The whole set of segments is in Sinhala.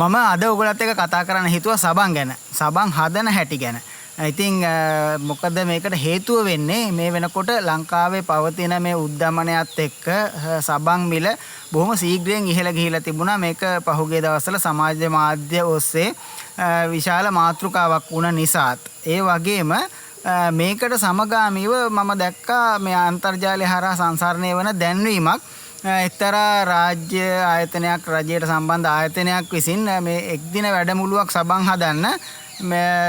මම අද ඔයගොල්ලත් එක්ක කතා කරන්න හිතුවා සබන් ගැන. සබන් හදන හැටි ගැන. ඉතින් මොකද මේකට හේතුව වෙන්නේ මේ වෙනකොට ලංකාවේ පවතින මේ උද්දමනයත් එක්ක සබන් මිල බොහොම ශීඝ්‍රයෙන් ඉහළ ගිහිලා තිබුණා. මේක පහුගිය දවස්වල සමාජ මාධ්‍ය ඔස්සේ විශාල මාතෘකාවක් වුණ නිසාත් ඒ වගේම මේකට සමගාමීව මම දැක්කා මේ අන්තර්ජාලය හරහා සංසරණය වන දැන්වීමක් එක්තරා රාජ්‍ය ආයතනයක් රජයට සම්බන්ධ ආයතනයක් විසින් මේ එක් දින වැඩමුළුවක් සබන් හදන්න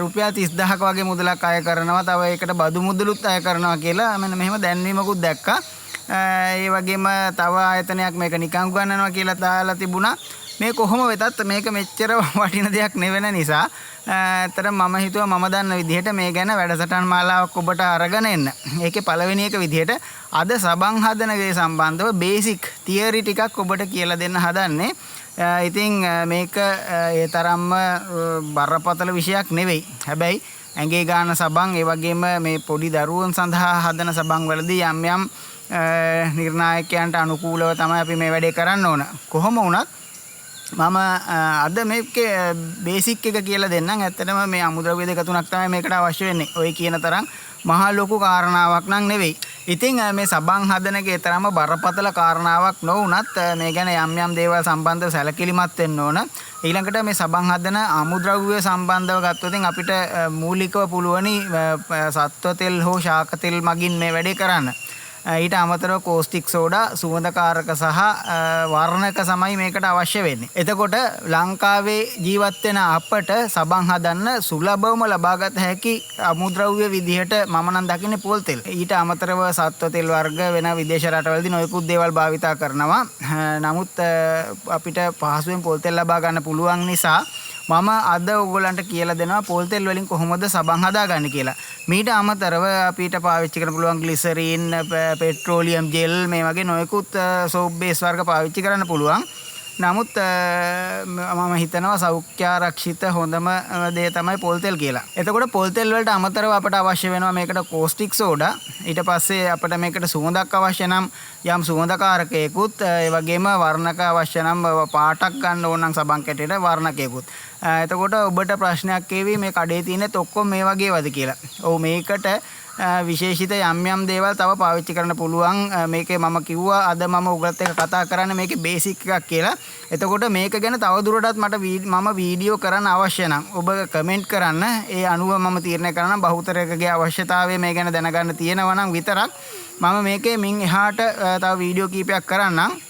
රුපියල් 30000ක වගේ මුදලක් අය කරනවා. තව ඒකට බදු මුදලුත් අය කරනවා කියලා මෙන්න මෙහෙම දැන්වීමකුත් දැක්කා. ඒ වගේම තව ආයතනයක් මේක නිකන් ගන්නනවා කියලා දාලා තිබුණා. මේ කොහොම වෙතත් මේක මෙච්චර වටින දෙයක් නෙවෙන නිසා ඇත්තට මම හිතුවා මම දන්න විදිහට මේ ගැන වැඩසටහන් මාලාවක් ඔබට අරගෙන එන්න. ඒකේ පළවෙනි එක විදිහට අද සබන් හදන දේ සම්බන්ධව බේසික් තියරි ටිකක් ඔබට කියලා දෙන්න හදන්නේ. ඉතින් මේක ඒ තරම්ම බරපතල විෂයක් නෙවෙයි. හැබැයි ඇඟේ ගන්න සබන් ඒ වගේම මේ පොඩි දරුවන් සඳහා හදන සබන් වලදී යම් යම් නිර්ණායකයන්ට අනුකූලව තමයි අපි මේ වැඩේ කරන්න ඕන. කොහොම වුණත් මම අද මේකේ බේසික් එක කියලා දෙන්නම්. ඇත්තටම මේ අමුද්‍රව්‍ය දෙක තුනක් තමයි මේකට අවශ්‍ය වෙන්නේ. ඔය කියන තරම් මහා ලොකු කාරණාවක් නම් නෙවෙයි. ඉතින් මේ සබන් හදන එකේ තරම බරපතල කාරණාවක් නොවුනත් මේ ගැන යම් යම් දේවල් සම්බන්ධව සැලකිලිමත් වෙන්න ඕන. ඊළඟට මේ සබන් හදන අමුද්‍රව්‍ය සම්බන්ධව ගත්තොත් අපිට මූලිකව පුළුවනි සත්ව තෙල් හෝ ශාක තෙල් මගින් මේ වැඩේ කරන්න. ඊට අමතරව කෝස්ටික් සෝඩා සුවඳකාරක සහ වර්ණක සමයි මේකට අවශ්‍ය වෙන්නේ. එතකොට ලංකාවේ ජීවත් වෙන අපට සබන් හදන්න සුලභවම ලබාගත හැකි අමුද්‍රව්‍ය විදිහට මම නම් දකින්නේ පොල් තෙල්. ඊට අමතරව සත්ව තෙල් වර්ග වෙන විදේශ රටවලදී නොයෙකුත් දේවල් භාවිතා කරනවා. නමුත් අපිට පහසුවෙන් පොල් තෙල් ලබා ගන්න පුළුවන් නිසා මම අද ඔයගොල්ලන්ට කියලා දෙනවා පොල් තෙල් වලින් කොහොමද සබන් හදාගන්නේ කියලා. මීට අමතරව අපිට පාවිච්චි කරන්න පුළුවන් ග්ලිසරින්, පෙට්‍රෝලියම් ජෙල් මේ වගේ නොයෙකුත් සෝප් බේස් වර්ග පාවිච්චි කරන්න පුළුවන්. නමුත් මම හිතනවා සෞඛ්‍ය ආරක්ෂිත හොඳම දේ තමයි පොල් තෙල් කියලා. එතකොට පොල් තෙල් වලට අමතරව අපට අවශ්‍ය වෙනවා මේකට කෝස්ටික් සෝඩා. ඊට පස්සේ අපිට මේකට සුවඳක් අවශ්‍ය නම් යම් සුවඳකාරකයකුත්, ඒ වගේම වර්ණක අවශ්‍ය නම් පාටක් ගන්න ඕන නම් සබන් කැටේට වර්ණකයකුත්. එතකොට ඔබට ප්‍රශ්නයක් ඒවි මේ කඩේ තියෙනෙත් ඔක්කොම මේ වගේවද කියලා. ඔව් මේකට විශේෂිත යම් යම් දේවල් තව පාවිච්චි කරන්න පුළුවන්. මේකේ මම කිව්වා අද මම ඔයගලත් එක්ක කතා කරන්නේ මේකේ බේසික් එකක් කියලා. එතකොට මේක ගැන තව දුරටත් මම වීඩියෝ කරන්න අවශ්‍ය නම් ඔබ කමෙන්ට් කරන්න. ඒ අනුව මම තීරණය කරනවා බහුතරයකගේ අවශ්‍යතාවය මේ ගැන දැනගන්න තියෙනවා නම් විතරක් මම මේකේ මින් එහාට තව වීඩියෝ කීපයක් කරන්නම්.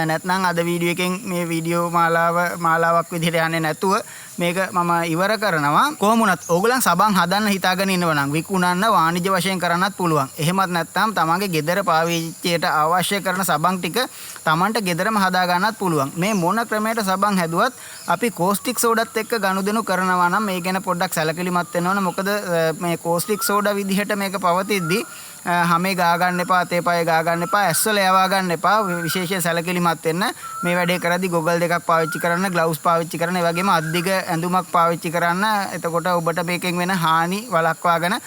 නැත්නම් අද වීඩියෝ එකෙන් මේ වීඩියෝ මාලාවක් විදිහට යන්නේ නැතුව මේක මම ඉවර කරනවා. කොහොම වුණත් ඕගොල්ලන් සබන් හදන්න හිතාගෙන ඉන්නව නම් විකුණන්න වාණිජ්‍ය වශයෙන් කරන්නත් පුළුවන්. එහෙමත් නැත්නම් තමන්ගේ ගෙදර පාවිච්චියට අවශ්‍ය කරන සබන් ටික තමන්ට ගෙදරම හදා ගන්නත් පුළුවන්. මේ මොන ක්‍රමයකට සබන් හැදුවත් අපි කෝස්ටික් සෝඩාත් එක්ක ගනුදෙනු කරනවා නම් මේ ගැන පොඩ්ඩක් සැලකිලිමත් වෙන්න ඕන. මොකද මේ කෝස්ටික් සෝඩා විදිහට මේක පවතිද්දී හැමේ ගා ගන්න එපා, අතේ පයේ ගා ගන්න එපා, ඇස්වල යවා ගන්න එපා. විශේෂයෙන් සැලකිලිමත් වෙන්න. මේ වැඩේ කරද්දී ගොගල් දෙකක් පාවිච්චි කරන්න, ග්ලව්ස් පාවිච්චි කරන්න, ඒ වගේම අද්දිග ඇඳුමක් පාවිච්චි කරන්න. එතකොට ඔබට මේකෙන් වෙන හානි වළක්වාගෙන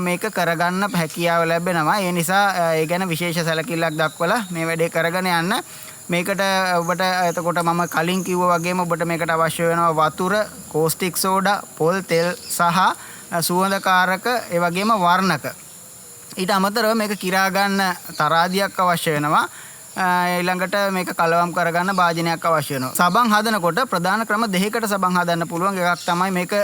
මේක කරගන්න හැකියාව ලැබෙනවා. ඒ නිසා ඒ ගැන විශේෂ සැලකිල්ලක් දක්වලා මේ වැඩේ කරගෙන යන්න. මේකට ඔබට එතකොට මම කලින් කිව්වා වගේම ඔබට මේකට අවශ්‍ය වෙනවා වතුර, කෝස්ටික් සෝඩා, පොල් තෙල් සහ සුවඳකාරක, ඒ වගේම වර්ණක. ඊට අමතරව මේක කිරා ගන්න තරාදියක් අවශ්‍ය වෙනවා. ඊළඟට මේක කලවම් කරගන්න භාජනයක් අවශ්‍ය වෙනවා. සබන් හදනකොට ප්‍රධාන ක්‍රම දෙකකට සබන් හදන්න පුළුවන්. එකක් තමයි මේක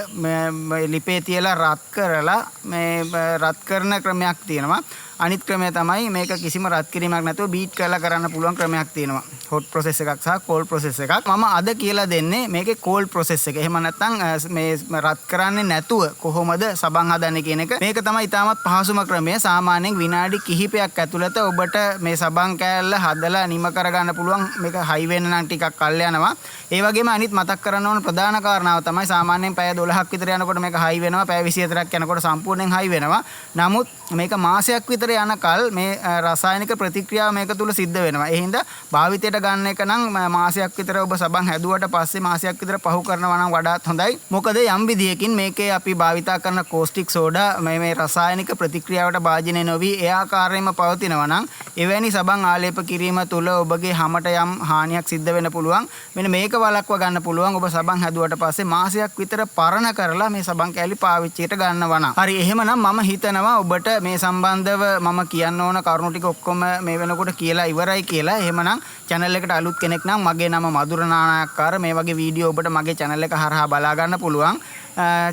ලිපේ තියලා රත් කරලා මේ රත් කරන ක්‍රමයක් තියෙනවා. අනිත් ක්‍රමය තමයි මේක කිසිම රත් කිරීමක් නැතුව බීට් කරලා කරන්න පුළුවන් ක්‍රමයක් තියෙනවා. හොට් ප්‍රොසෙස් එකක් සහ කෝල්ඩ් ප්‍රොසෙස් එකක්. මම අද කියලා දෙන්නේ මේකේ කෝල්ඩ් ප්‍රොසෙස් එක. එහෙම නැත්නම් මේ රත් කරන්නේ නැතුව කොහොමද සබන් හදන්නේ කියන එක. මේක තමයි ඉතාමත් පහසුම ක්‍රමය. සාමාන්‍යයෙන් විනාඩි කිහිපයක් ඇතුළත ඔබට මේ සබන් කෑල්ල හදලා නිම කරගන්න පුළුවන්. මේක හයි වෙන්න නම් ටිකක් කල් යනවා. ඒ වගේම අනිත් මතක් කරන්න ඕන ප්‍රධාන කාරණාව තමයි සාමාන්‍යයෙන් පැය 12ක් විතර යනකොට මේක හයි වෙනවා. පැය 24ක් යනකොට සම්පූර්ණයෙන් හයි වෙනවා. නමුත් මේක මාසයක් විතර කාලාන්තරය යනකල් මේ රසායනික ප්‍රතික්‍රියාව මේක තුල සිද්ධ වෙනවා. ඒ හින්දා භාවිතයට ගන්න එක නම් මාසයක් විතර ඔබ සබන් හැදුවට පස්සේ මාසයක් විතර පහු කරනවා නම් වඩාත් හොඳයි. මොකද යම් විදියකින් මේකේ අපි භාවිතා කරන කෝස්ටික් සෝඩා මේ රසායනික ප්‍රතික්‍රියාවට භාජනය නොවි ඒ ආකාරයෙන්ම පවතිනවා නම් එවැනි සබන් ආලේප කිරීම තුළ ඔබගේ හැමට යම් හානියක් සිද්ධ වෙන්න පුළුවන්. මෙන්න මේක වළක්ව ගන්න පුළුවන් ඔබ සබන් හැදුවට පස්සේ මාසයක් විතර පරණ කරලා මේ සබන් කෑලි පාවිච්චියට ගන්නවා නම්. හරි එහෙමනම් මම හිතනවා ඔබට මේ සම්බන්ධව මම කියන්න ඕන කරුණු ටික ඔක්කොම මේ වෙනකොට කියලා ඉවරයි කියලා. එහෙමනම් channel එකට අලුත් කෙනෙක් නම් මගේ නම මధుර නානායක්කාර. මේ වගේ වීඩියෝ ඔබට මගේ channel එක හරහා බලා ගන්න පුළුවන්.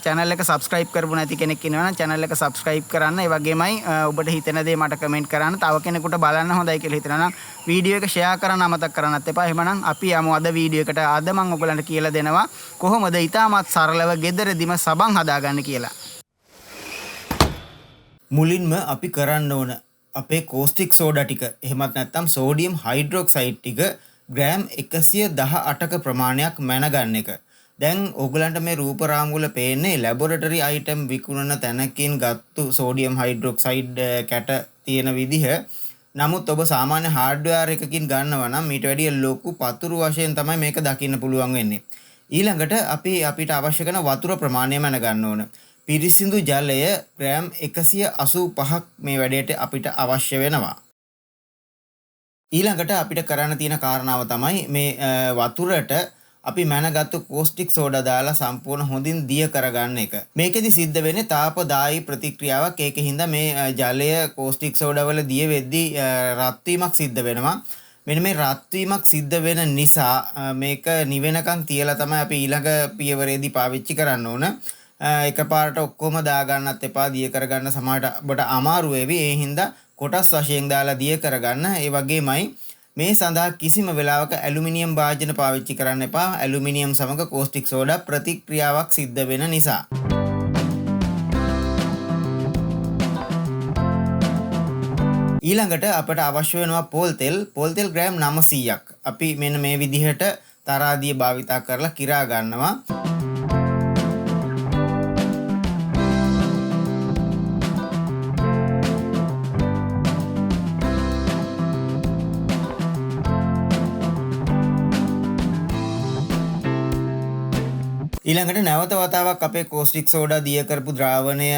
channel එක subscribe කරපු නැති කෙනෙක් ඉන්නවා නම් channel එක subscribe කරන්න. ඒ වගේමයි ඔබට හිතෙන දේ මට comment කරන්න. තව කෙනෙකුට බලන්න හොඳයි කියලා හිතනවා නම් වීඩියෝ එක share කරන්න අමතක කරන්නත් එපා. එහෙමනම් අපි යමු අද වීඩියෝ එකට. අද මම ඔයගලන්ට කියලා දෙනවා කොහොමද ඊටමත් සරලව ගෙදරදීම සබන් හදාගන්න කියලා. මුලින්ම අපි කරන්න ඕන අපේ කෝස්ටික් සෝඩා ටික එහෙමත් නැත්නම් සෝඩියම් හයිඩ්‍රොක්සයිඩ් ටික ග්‍රෑම් 118ක ප්‍රමාණයක් මැනගන්න එක. දැන් ඕගලන්ට මේ රූප රාමුවල පේන්නේ ලැබොරටරි අයිටම් විකුණන තැනකින් ගත්තු සෝඩියම් හයිඩ්‍රොක්සයිඩ් කැට තියෙන විදිහ. නමුත් ඔබ සාමාන්‍ය හાર્ඩ්වෙයාර් එකකින් ගන්නවා නම් ඊට වැඩිය ලොකු පතුරු වශයෙන් තමයි මේක දකින්න පුළුවන් වෙන්නේ. ඊළඟට අපිට අවශ්‍ය කරන වතුර ප්‍රමාණය මැනගන්න ඕන. පිරිසිදු ජලය ග්‍රෑම් 185ක් මේ වැඩේට අපිට අවශ්‍ය වෙනවා. ඊළඟට අපිට කරන්න තියෙන කාරණාව තමයි මේ වතුරට අපි මැනගත්තු කෝස්ටික් සෝඩා දාලා සම්පූර්ණ හොඳින් දිය කරගන්න එක. මේකෙදි සිද්ධ වෙන්නේ තාපදායී ප්‍රතික්‍රියාවක්. ඒකින්ද මේ ජලය කෝස්ටික් සෝඩා වල දිය වෙද්දී රත් වීමක් සිද්ධ වෙනවා. මෙන්න මේ රත් වීමක් සිද්ධ වෙන නිසා මේක නිවෙනකන් තියලා තමයි අපි ඊළඟ පියවරේදී පාවිච්චි කරන්න ඕන. එකපාරට ඔක්කොම දාගන්නත් එපා. දිය කරගන්න සමහරට ඔබට අමාරු වෙවි. ඒ හින්දා කොටස් වශයෙන් දාලා දිය කරගන්න. ඒ වගේමයි මේ සඳහා කිසිම වෙලාවක ඇලුමිනියම් භාජන පාවිච්චි කරන්න එපා. ඇලුමිනියම් සමග කෝස්ටික් සෝඩා ප්‍රතික්‍රියාවක් සිද්ධ වෙන නිසා. ඊළඟට අපට අවශ්‍ය වෙනවා පෝල් තෙල්. පෝල් තෙල් ග්‍රෑම් 900ක්. අපි මෙන්න මේ විදිහට තරාදිය භාවිතා කරලා කිරා ගන්නවා. ඊළඟට නැවත වතාවක් අපේ කෝස්ටික් සෝඩා දිය කරපු ද්‍රාවණය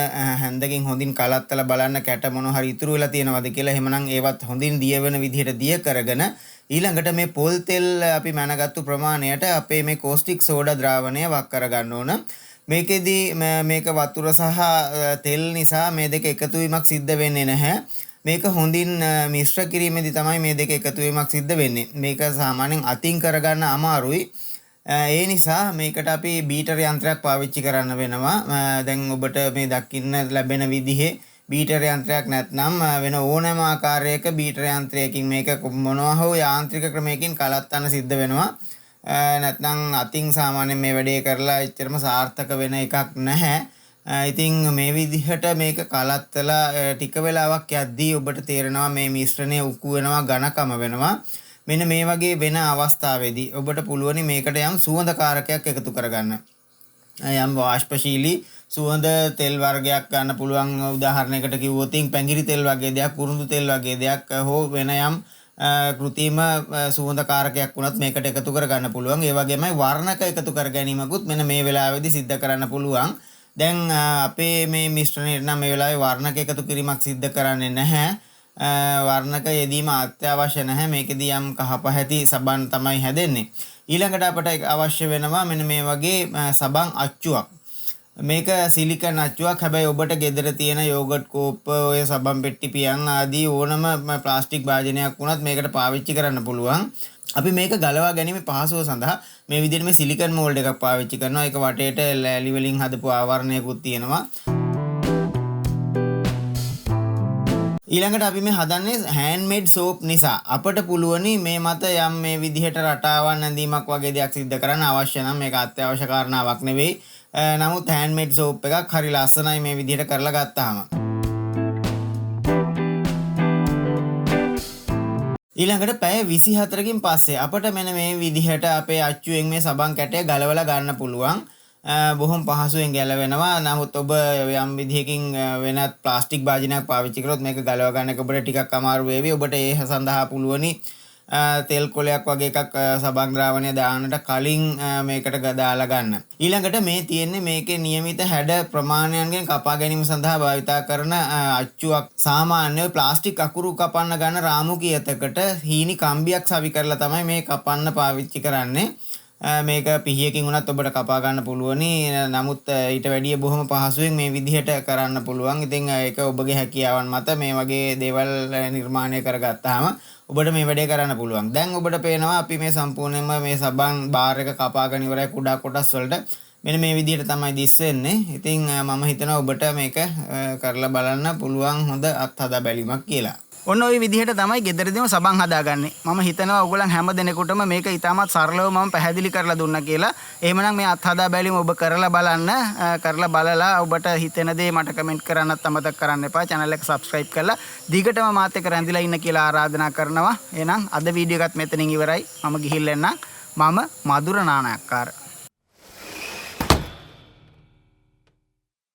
හැන්දකින් හොඳින් කලත්තලා බලන්න කැට මොන හරි ඉතුරු වෙලා තියෙනවද කියලා. එහෙමනම් ඒවත් හොඳින් දිය වෙන විදිහට දිය කරගෙන ඊළඟට මේ පොල් තෙල් අපි මැනගත්තු ප්‍රමාණයට අපේ මේ කෝස්ටික් සෝඩා ද්‍රාවණය වක් කරගන්න ඕන. මේකෙදි මේක වතුර සහ තෙල් නිසා මේ දෙක එකතු වීමක් සිද්ධ වෙන්නේ නැහැ. මේක හොඳින් මිශ්‍ර කිරීමේදී තමයි මේ දෙක එකතු වීමක් සිද්ධ වෙන්නේ. මේක සාමාන්‍යයෙන් අතින් කරගන්න අමාරුයි. ඒ නිසා මේකට අපි බීටර් යන්ත්‍රයක් පාවිච්චි කරන්න වෙනවා. දැන් ඔබට මේ දකින්න ලැබෙන විදිහේ බීටර් යන්ත්‍රයක් නැත්නම් වෙන ඕනෑම ආකාරයක බීටර් යන්ත්‍රයකින් මේක මොනවා හෝ යාන්ත්‍රික ක්‍රමයකින් කලත්තන්න සිද්ධ වෙනවා. නැත්නම් අතින් සාමාන්‍යයෙන් මේ වැඩේ කරලා එච්චරම සාර්ථක වෙන එකක් නැහැ. ඉතින් මේ විදිහට මේක කලත්තලා ටික වෙලාවක් යද්දී ඔබට තේරෙනවා මේ මිශ්‍රණය උකු වෙනවා, ඝනකම වෙනවා. මෙන්න මේ වගේ වෙන අවස්ථාවේදී ඔබට පුළුවන් මේකට යම් සුවඳකාරකයක් එකතු කරගන්න. යම් වාෂ්පශීලී සුවඳ තෙල් වර්ගයක් ගන්න පුළුවන්. උදාහරණයකට කිව්වොත් පැංගිරි තෙල් වගේ දෙයක්, කුරුඳු තෙල් වගේ දෙයක් හෝ වෙන යම් කෘත්‍රිම සුවඳකාරකයක් වුණත් මේකට එකතු කරගන්න පුළුවන්. ඒ වගේමයි වර්ණක එකතු කර ගැනීමකුත් මෙන්න මේ වෙලාවේදී සිද්ධ කරන්න පුළුවන්. දැන් අපේ මේ මිශ්‍රණයට නම් මේ වෙලාවේ වර්ණක එකතු කිරීමක් සිද්ධ කරන්නේ නැහැ. වර්ණක යෙදීම අත්‍යවශ්‍ය නැහැ. මේකෙදී යම් කහපැහැති සබන් තමයි හැදෙන්නේ. ඊළඟට අපට අවශ්‍ය වෙනවා මෙන්න මේ වගේ සබන් අච්චුවක්. මේක සිලිකන් අච්චුවක්. හැබැයි ඔබට ගෙදර තියෙන යෝගට් කෝප්ප, ඔය සබන් පෙට්ටි පියන් ආදී ඕනම ප්ලාස්ටික් භාජනයක් වුණත් මේකට පාවිච්චි කරන්න පුළුවන්. අපි මේක ගලවා ගැනීම පහසුව සඳහා මේ විදිහට මේ සිලිකන් මෝල්ඩ් එකක් පාවිච්චි කරනවා. ඒක වටේට ලෑලි වලින් හදපු ආවරණයකුත් තියෙනවා. ඊළඟට අපි මේ හදන්නේ හෑන්ඩ්මේඩ් සෝප් නිසා අපට පුළුවනි මේ මත යම් මේ විදිහට රටාවන් ඇඳීමක් වගේ දෙයක් සිද්ධ කරන්න අවශ්‍ය නම් මේක අත්‍යවශ්‍ය කාරණාවක් නෙවෙයි. නමුත් හෑන්ඩ්මේඩ් සෝප් එකක් හරි ලස්සනයි මේ විදිහට කරලා ගත්තාම. ඊළඟට පැය 24කින් පස්සේ අපට මෙන්න මේ විදිහට අපේ අච්චුවෙන් මේ සබන් කැටය ගලවලා ගන්න පුළුවන්. බොහොම පහසුවෙන් ගැලවෙනවා. නමුත් ඔබ යම් විදිහකින් වෙනත් ප්ලාස්ටික් භාජනයක් පාවිච්චි කරොත් මේක ගලව ගන්න ඔබට ටිකක් අමාරු වේවි. ඔබට ඒ සඳහා පුළුවනි තෙල් කොලයක් වගේ එකක් සබන් ද්‍රාවණය දාන්නට කලින් මේකට දාලා ගන්න. ඊළඟට මේ තියෙන්නේ මේකේ નિયમિત හැඩ ප්‍රමාණයන්ගෙන් කපා ගැනීම සඳහා භාවිතා කරන අච්චුවක්. සාමාන්‍ය ප්ලාස්ටික් අකුරු කපන්න ගන්න රාමු කියතකට හීනි කම්බියක් සවි කරලා තමයි මේ කපන්න පාවිච්චි කරන්නේ. මේක පිහියකින් උනත් ඔබට කපා ගන්න පුළුවනි. නමුත් ඊට වැඩිය බොහොම පහසුවෙන් මේ විදිහට කරන්න පුළුවන්. ඉතින් ඒක ඔබගේ හැකියාවන් මත මේ වගේ දේවල් නිර්මාණය කරගත්තාම ඔබට මේ වැඩේ කරන්න පුළුවන්. දැන් ඔබට පේනවා අපි මේ සම්පූර්ණයෙන්ම මේ සබන් බාර් එක කපාගෙන ඉවරයි කුඩා කොටස් වලට. මෙන්න මේ විදිහට තමයි දිස් වෙන්නේ. ඉතින් මම හිතනවා ඔබට මේක කරලා බලන්න පුළුවන් හොඳ අත්හදා බැලීමක් කියලා. ඔන්න ඔය විදිහට තමයි ගෙදරදීම සබන් හදාගන්නේ. මම හිතනවා ඔයගොල්ලන් හැම දෙනෙකුටම මේක ඉතාමත් සරලව මම පැහැදිලි කරලා දුන්නා කියලා. එහෙමනම් මේ අත්හදා බැලීම ඔබ කරලා බලන්න. කරලා බලලා ඔබට හිතෙන දේ මට කමෙන්ට් කරන්නත් අමතක කරන්න එපා. channel එක subscribe කරලා දිගටම මාත් එක්ක රැඳිලා ඉන්න කියලා ආරාධනා කරනවා. එහෙනම් අද වීඩියෝ එකත් මෙතනින් ඉවරයි. මම ගිහිල්ලා එන්නම්. මම මధుර නානායක්කාර.